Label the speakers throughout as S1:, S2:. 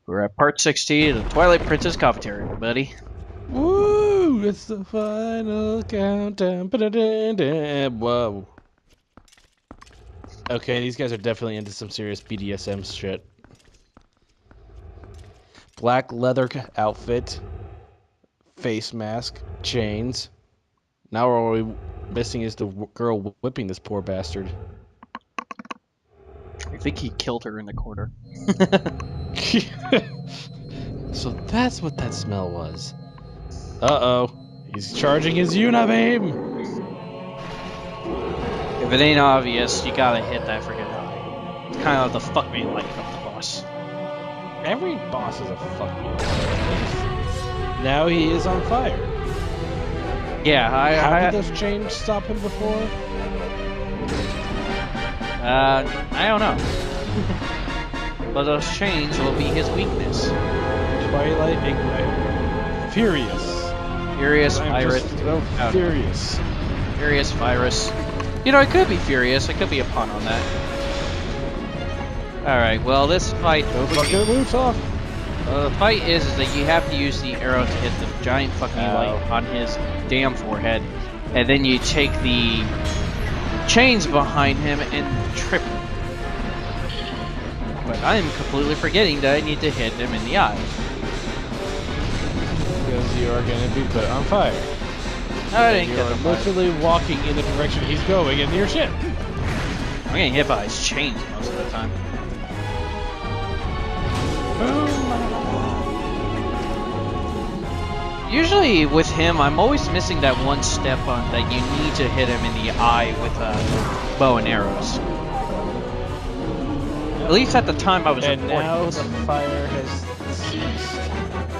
S1: We're at part 16 of the Twilight Princess commentary, everybody.
S2: Woo! It's the final countdown. Ba-da-da-da. Whoa. Okay, these guys are definitely into some serious BDSM shit. Black leather outfit, face mask, chains. Now all we're missing is the girl whipping this poor bastard.
S1: I think he killed her in the corner.
S2: So that's what that smell was. Uh-oh. He's charging his Unibeam!
S1: If it ain't obvious, you gotta hit that freaking eye. It's kind of the fuck me like of the boss.
S2: Every boss is a fuck me. Now he is on fire.
S1: Yeah,
S2: How did those chains stop him before?
S1: I don't know. But those chains will be his weakness.
S2: Twilight Ignite. Furious.
S1: Furious virus.
S2: Furious.
S1: Furious virus. You know, it could be furious. It could be a pun on that. Alright, well, this fight... the fight is that you have to use the arrow to hit the giant fucking light on his damn forehead. And then you take the chains behind him and trip him. But I am completely forgetting that I need to hit him in the eye.
S2: Because you are going to be put on fire.
S1: I didn't
S2: You're literally walking in the direction he's going and your shit.
S1: I'm getting hit by his chains most of the time. Usually with him, I'm always missing that one step on that you need to hit him in the eye with bow and arrows. At least at the time I was recording.
S2: And now the fire has ceased.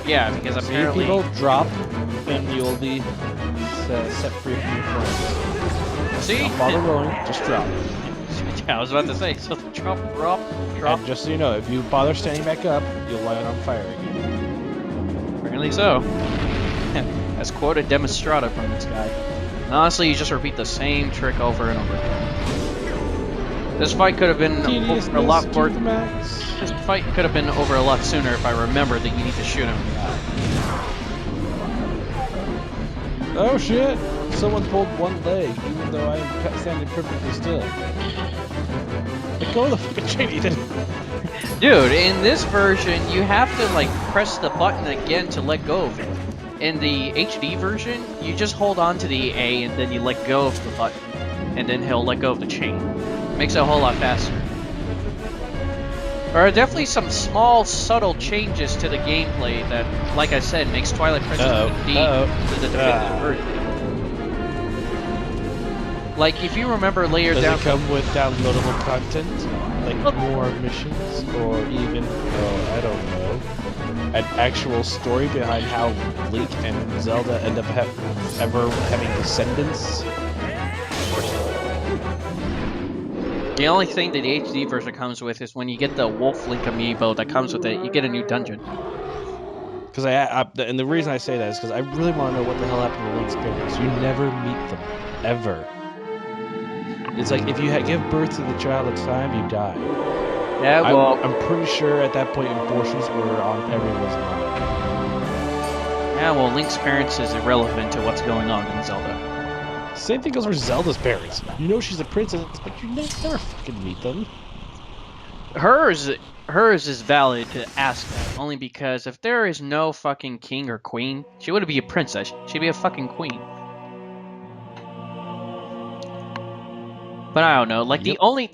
S1: Yeah, because apparently...
S2: people drop, and you'll be set free from your friends.
S1: See?
S2: Don't bother rolling, just drop.
S1: Yeah, I was about to say, so drop.
S2: And just so you know, if you bother standing back up, you'll light on fire again.
S1: Apparently so. As quoted demonstrata from this guy. And honestly, you just repeat the same trick over and over again. This fight could have been over a lot more. This fight could have been over a lot sooner if I remembered that you need to shoot him in the eye.
S2: Oh shit! Someone pulled one leg, even though I am standing perfectly still. Let go of the fucking chain, Ethan.
S1: Dude, in this version, you have to like press the button again to let go of it. In the HD version, you just hold on to the A and then you let go of the button, and then he'll let go of the chain. Makes it a whole lot faster. There are definitely some small, subtle changes to the gameplay that, like I said, makes Twilight Princess the definitive version. Like, if you remember later down...
S2: Does it come with downloadable content? Like more missions? Or even, I don't know, an actual story behind how Link and Zelda end up ever having descendants?
S1: The only thing that the HD version comes with is when you get the Wolf Link amiibo that comes with it, you get a new dungeon.
S2: Because and the reason I say that is because I really want to know what the hell happened to Link's parents. You never meet them, ever. It's like if you give birth to the child at the time, you die.
S1: Yeah, well,
S2: I'm pretty sure at that point abortions were on everyone's mind.
S1: Yeah, well, Link's parents is irrelevant to what's going on in Zelda.
S2: Same thing goes for Zelda's parents. You know she's a princess, but you never fucking meet them.
S1: Hers is valid to ask that, only because if there is no fucking king or queen, she wouldn't be a princess, she'd be a fucking queen. But I don't know, like the only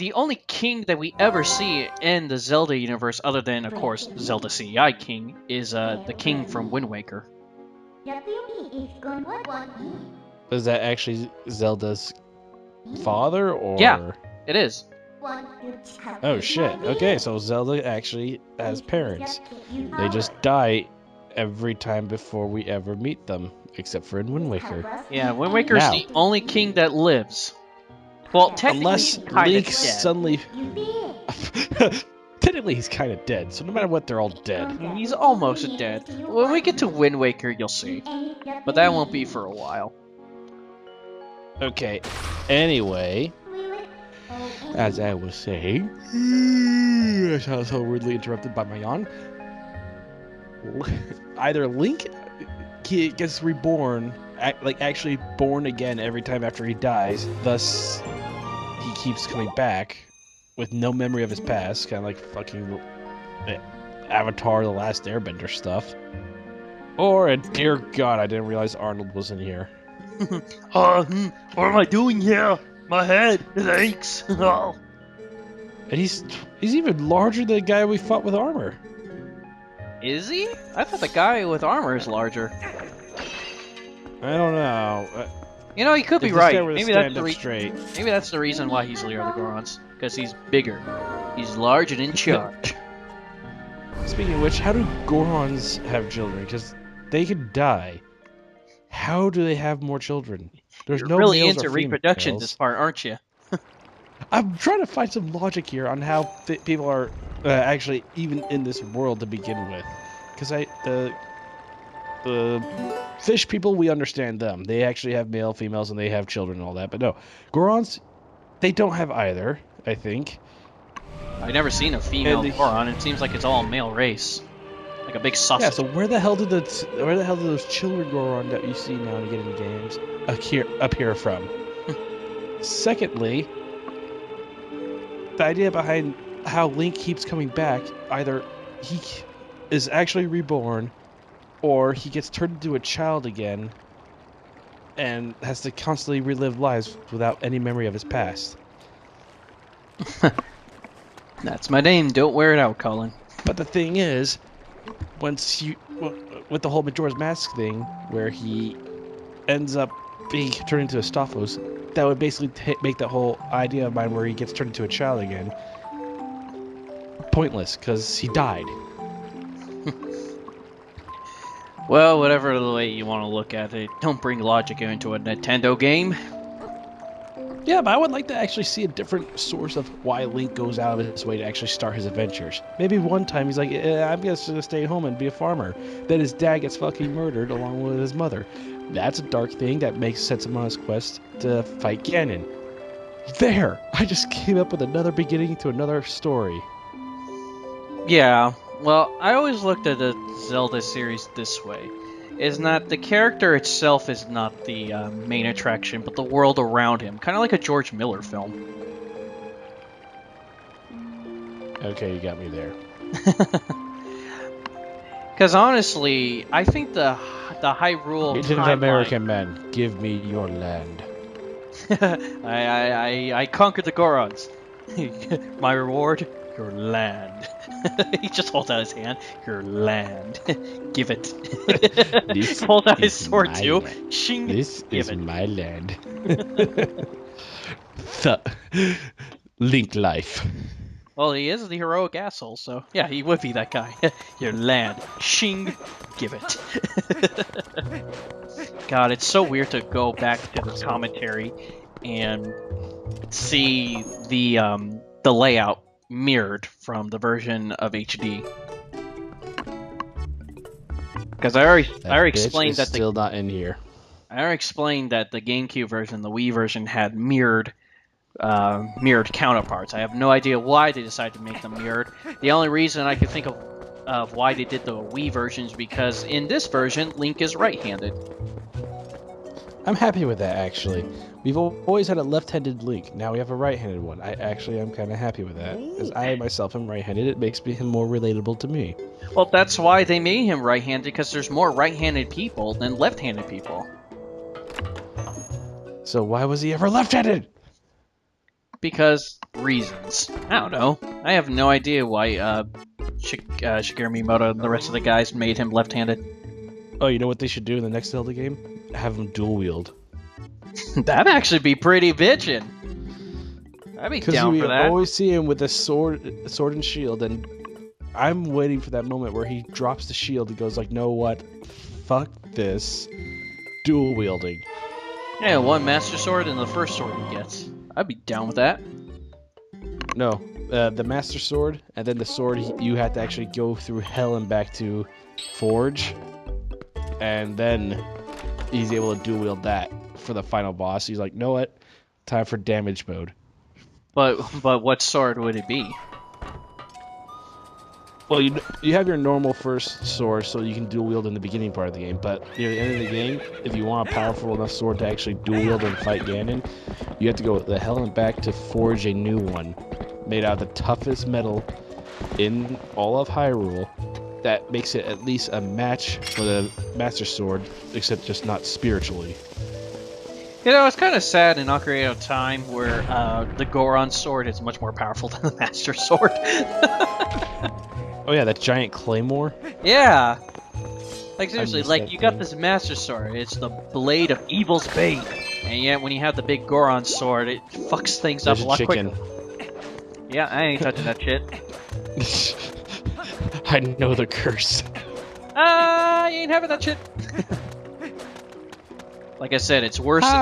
S1: king that we ever see in the Zelda universe, other than of course Zelda CEI King, is the king from Wind Waker.
S2: Is that actually Zelda's father, or...?
S1: Yeah, it is.
S2: Oh shit, okay, so Zelda actually has parents. They just die every time before we ever meet them, except for in Wind Waker.
S1: Yeah, Wind Waker's the only king that lives. Well, technically,
S2: unless Link suddenly... Technically, he's kind of dead, so no matter what, they're all dead.
S1: He's almost dead. When we get to Wind Waker, you'll see. But that won't be for a while.
S2: Okay, anyway, as I was saying, I was so rudely interrupted by my yawn. either Link gets reborn, like actually born again every time after he dies, thus he keeps coming back with no memory of his past, kind of like fucking Avatar: The Last Airbender stuff. Or, and dear God, I didn't realize Arnold was in here.
S1: What am I doing here? My head, it aches.
S2: And he's even larger than the guy we fought with armor.
S1: Is he? I thought the guy with armor is larger.
S2: I don't know.
S1: You know, he could be right.
S2: Maybe
S1: that's the reason why he's leader of the Gorons. Because he's bigger. He's large and in charge.
S2: Speaking of which, how do Gorons have children? Because they can die. How do they have more children? There's
S1: You're
S2: no
S1: really
S2: males
S1: into
S2: or
S1: reproduction
S2: females.
S1: this part, aren't you?
S2: I'm trying to find some logic here on how people are actually even in this world to begin with. Because the fish people, we understand them. They actually have male, females, and they have children and all that. But no, Gorons, they don't have either, I think.
S1: I've never seen a female Goron. It seems like it's all male race. Like a big sausage.
S2: Yeah, so where the hell did those children Goron that you see now and again in the games appear from? Secondly, the idea behind how Link keeps coming back, either he is actually reborn, or he gets turned into a child again and has to constantly relive lives without any memory of his past.
S1: That's my name. Don't wear it out, Colin.
S2: But the thing is, with the whole Majora's Mask thing, where he ends up being turned into a Stalfos, that would basically make the whole idea of mine where he gets turned into a child again pointless, because he died.
S1: Well, whatever the way you want to look at it, don't bring logic into a Nintendo game.
S2: Yeah, but I would like to actually see a different source of why Link goes out of his way to actually start his adventures. Maybe one time he's like, I'm just gonna stay home and be a farmer. Then his dad gets fucking murdered along with his mother. That's a dark thing that makes sense him on his quest to fight Ganon. There! I just came up with another beginning to another story.
S1: Yeah, well, I always looked at the Zelda series this way. Is that the character itself is not the main attraction, but the world around him. Kind of like a George Miller film.
S2: Okay, you got me there.
S1: Because honestly, I think the Hyrule
S2: Native American men, give me your land.
S1: I conquered the Gorons. My reward, your land. He just holds out his hand. Your land. Give it. Hold out his sword too. Shing.
S2: This is my land. Link life.
S1: Well, he is the heroic asshole, so yeah, he would be that guy. Your land. Shing. Give it. God, it's so weird to go back to the commentary and see the layout mirrored from the version of HD. Because I already explained that
S2: still not in here.
S1: I already explained that the GameCube version, the Wii version, had mirrored counterparts. I have no idea why they decided to make them mirrored. The only reason I could think of why they did the Wii version is because in this version, Link is right-handed.
S2: I'm happy with that, actually. We've always had a left-handed Link. Now we have a right-handed one. I'm kind of happy with that. Because I myself am right-handed. It makes him more relatable to me.
S1: Well, that's why they made him right-handed, because there's more right-handed people than left-handed people.
S2: So why was he ever left-handed?
S1: Because reasons. I don't know. I have no idea why Shigeru Miyamoto and the rest of the guys made him left-handed.
S2: Oh, you know what they should do in the next Zelda game? Have him dual-wield.
S1: That'd actually be pretty bitchin'. I'd be down for that.
S2: Because we always see him with a sword and shield, and I'm waiting for that moment where he drops the shield and goes like, "Know what? Fuck this. Dual wielding."
S1: Yeah, one Master Sword and the first sword he gets. I'd be down with that.
S2: No, the Master Sword, and then the sword you had to actually go through hell and back to forge, and then he's able to dual wield that for the final boss. He's like, "Know what? Time for damage mode."
S1: But what sword would it be?
S2: Well, you have your normal first sword, so you can dual wield in the beginning part of the game. But near the end of the game, if you want a powerful enough sword to actually dual wield and fight Ganon, you have to go the hell and back to forge a new one, made out of the toughest metal in all of Hyrule. That makes it at least a match for the Master Sword, except just not spiritually.
S1: You know, it's kind of sad in Ocarina of Time where the Goron sword is much more powerful than the Master Sword.
S2: Oh yeah, that giant claymore?
S1: Yeah. Like seriously,
S2: missed
S1: like
S2: that
S1: you got
S2: thing.
S1: this Master Sword, it's the blade of evil's bane. And yet when you have the big Goron sword, it fucks things
S2: There's
S1: up a
S2: a
S1: lot
S2: chicken.
S1: quicker. Yeah, I ain't touching that shit.
S2: I know the curse.
S1: You ain't having that shit. Like I said, it's worse. Like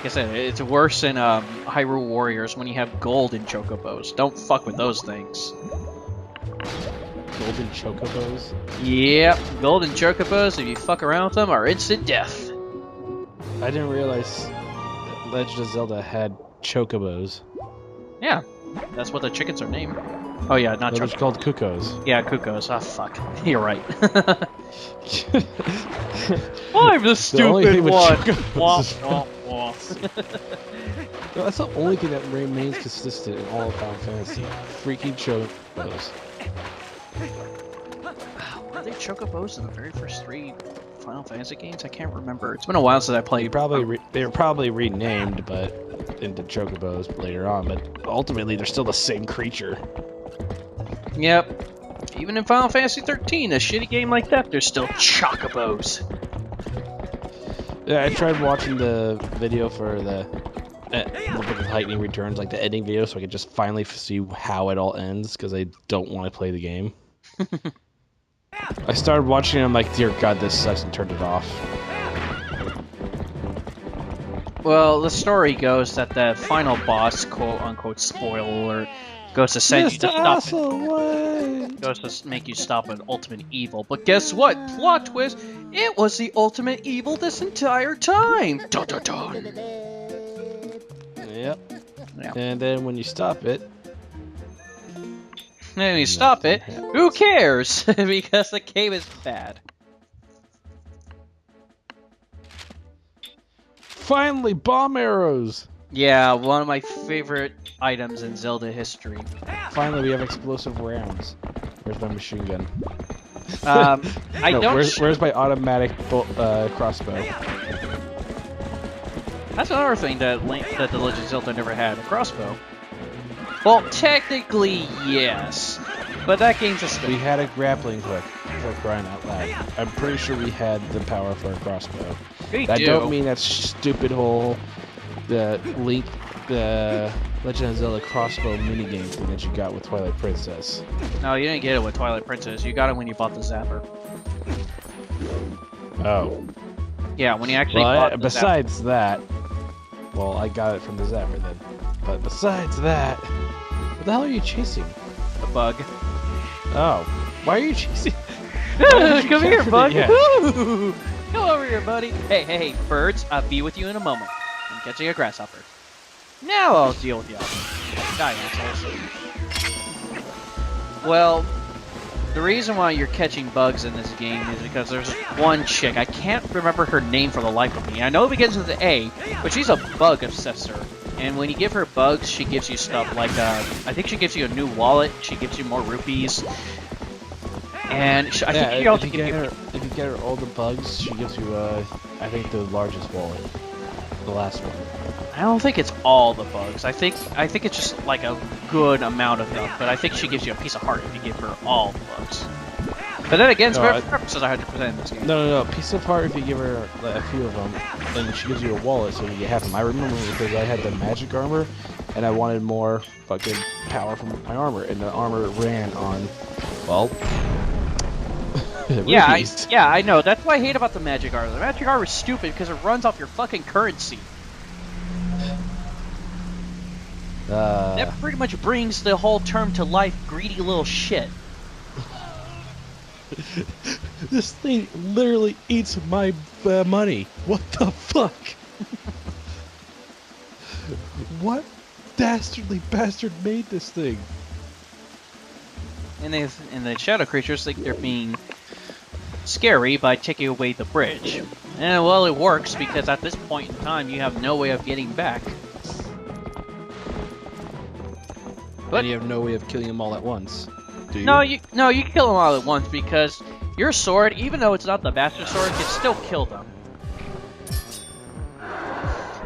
S1: I said, it's worse in Hyrule Warriors when you have golden chocobos. Don't fuck with those things.
S2: Golden chocobos?
S1: Yep, golden chocobos, if you fuck around with them, are instant death.
S2: I didn't realize Legend of Zelda had chocobos.
S1: Yeah, that's what the chickens are named. Oh yeah, not
S2: They're
S1: chocobos.
S2: called cuckoos.
S1: Yeah, cuckoos. Ah, fuck. You're right. I'm the stupid one. Wah, wah, wah.
S2: No, that's the only thing that remains consistent in all of Final Fantasy. Freaking chocobos.
S1: Were they chocobos in the very first 3 Final Fantasy games? I can't remember. It's been a while since I played.
S2: They were probably renamed, but into chocobos later on. But ultimately, they're still the same creature.
S1: Yep. Even in Final Fantasy 13, a shitty game like that, there's still chocobos.
S2: Yeah, I tried watching the video for the Book of Lightning Returns, like the ending video, so I could just finally see how it all ends, because I don't want to play the game. I started watching it, I'm like, dear God, this sucks, and turned it off.
S1: Well, the story goes that the final boss, quote-unquote spoiler alert, goes to send you to stop it. Goes to make you stop an ultimate evil. But guess what? Plot twist! It was the ultimate evil this entire time! Dun dun dun!
S2: Yep.
S1: Yeah.
S2: And then when you stop it...
S1: And when you stop it, who cares? Because the game is bad.
S2: Finally, bomb arrows!
S1: Yeah, one of my favorite items in Zelda history.
S2: Finally, we have explosive rounds. Where's my machine gun?
S1: I
S2: No,
S1: don't.
S2: where's my automatic crossbow?
S1: That's another thing that the Legend of Zelda never had, a crossbow. Well, technically, yes. But that game's a spin.
S2: We had a grappling hook, for crying out loud. I'm pretty sure we had the power for a crossbow. I don't mean that stupid whole the Link, the Legend of Zelda crossbow minigame thing that you got with Twilight Princess.
S1: No, you didn't get it with Twilight Princess. You got it when you bought the Zapper.
S2: Oh.
S1: Yeah, when you actually bought the
S2: besides that, well, I got it from the Zapper then. But besides that, what the hell are you chasing?
S1: The bug.
S2: Oh. Why are you chasing?
S1: Come here, bug.
S2: Yeah.
S1: Come over here, buddy. Hey, birds. I'll be with you in a moment. I'm catching a grasshopper. Now I'll deal with you. Die, assholes. Well, the reason why you're catching bugs in this game is because there's one chick. I can't remember her name for the life of me. I know it begins with an A, but she's a bug obsessor. And when you give her bugs, she gives you stuff like, I think she gives you a new wallet. She gives you more rupees. And I think she also
S2: if you get her all the bugs, she gives you, I think the largest wallet. The last one.
S1: I don't think it's all the bugs. I think it's just like a good amount of them. But I think she gives you a piece of heart if you give her all the bugs. But then again, for purposes 100% in this game.
S2: No. Piece of heart if you give her a few of them, then she gives you a wallet so you get half of them. I remember because I had the magic armor, and I wanted more fucking power from my armor, and the armor ran on, well,
S1: yeah, I know. That's what I hate about the magic armor. The magic armor is stupid because it runs off your fucking currency. That pretty much brings the whole term to life, greedy little shit.
S2: This thing literally eats my money. What the fuck? What dastardly bastard made this thing?
S1: and the shadow creatures think they're being scary by taking away the bridge. And well, it works because at this point in time, you have no way of getting back.
S2: But you have no way of killing them all at once. Do you?
S1: No, you can kill them all at once because your sword, even though it's not the Master Sword, can still kill them.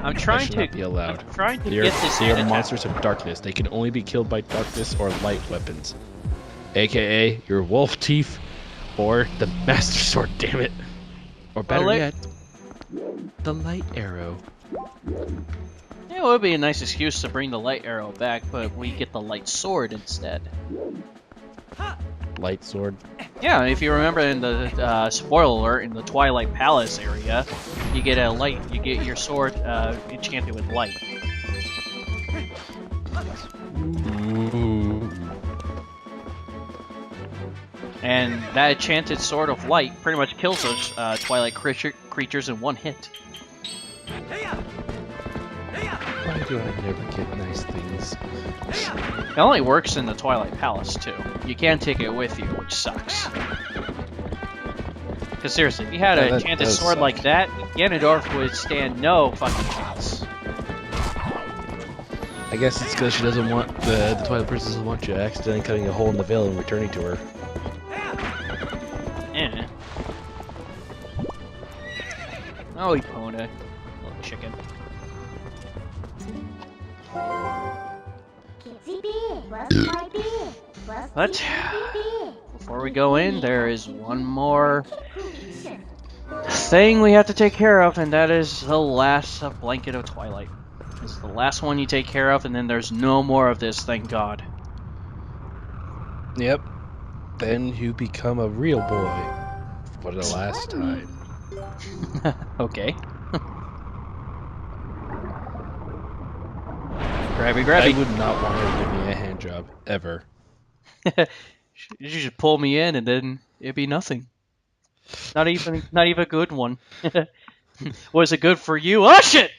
S1: I'm trying to
S2: be allowed.
S1: I'm trying to
S2: They
S1: get this.
S2: They are monsters of darkness. They can only be killed by darkness or light weapons, aka your wolf teeth or the Master Sword. Damn it! Or better yet, the light arrow.
S1: Yeah, it would be a nice excuse to bring the light arrow back, but we get the light sword instead.
S2: Light sword.
S1: Yeah, if you remember in the spoiler alert in the Twilight Palace area, you get your sword enchanted with light.
S2: Ooh.
S1: And that enchanted sword of light pretty much kills those Twilight creatures in one hit.
S2: Why do I never get nice things?
S1: It only works in the Twilight Palace too. You can't take it with you, which sucks. Because seriously, if you had an enchanted sword like that, Ganondorf would stand no fucking chance.
S2: I guess it's because she doesn't want the Twilight Princess doesn't want you accidentally cutting a hole in the veil and returning to her.
S1: Yeah. Oh, Epona. Little chicken. But before we go in, there is one more thing we have to take care of, and that is the last blanket of Twilight. It's the last one you take care of, and then there's no more of this, thank God.
S2: Yep. Then you become a real boy for the last time.
S1: Okay. Grabby, grabby.
S2: I would not want her to give me a hand job ever.
S1: You should pull me in, and then it'd be nothing. Not even a good one. Was it good for you? Oh shit!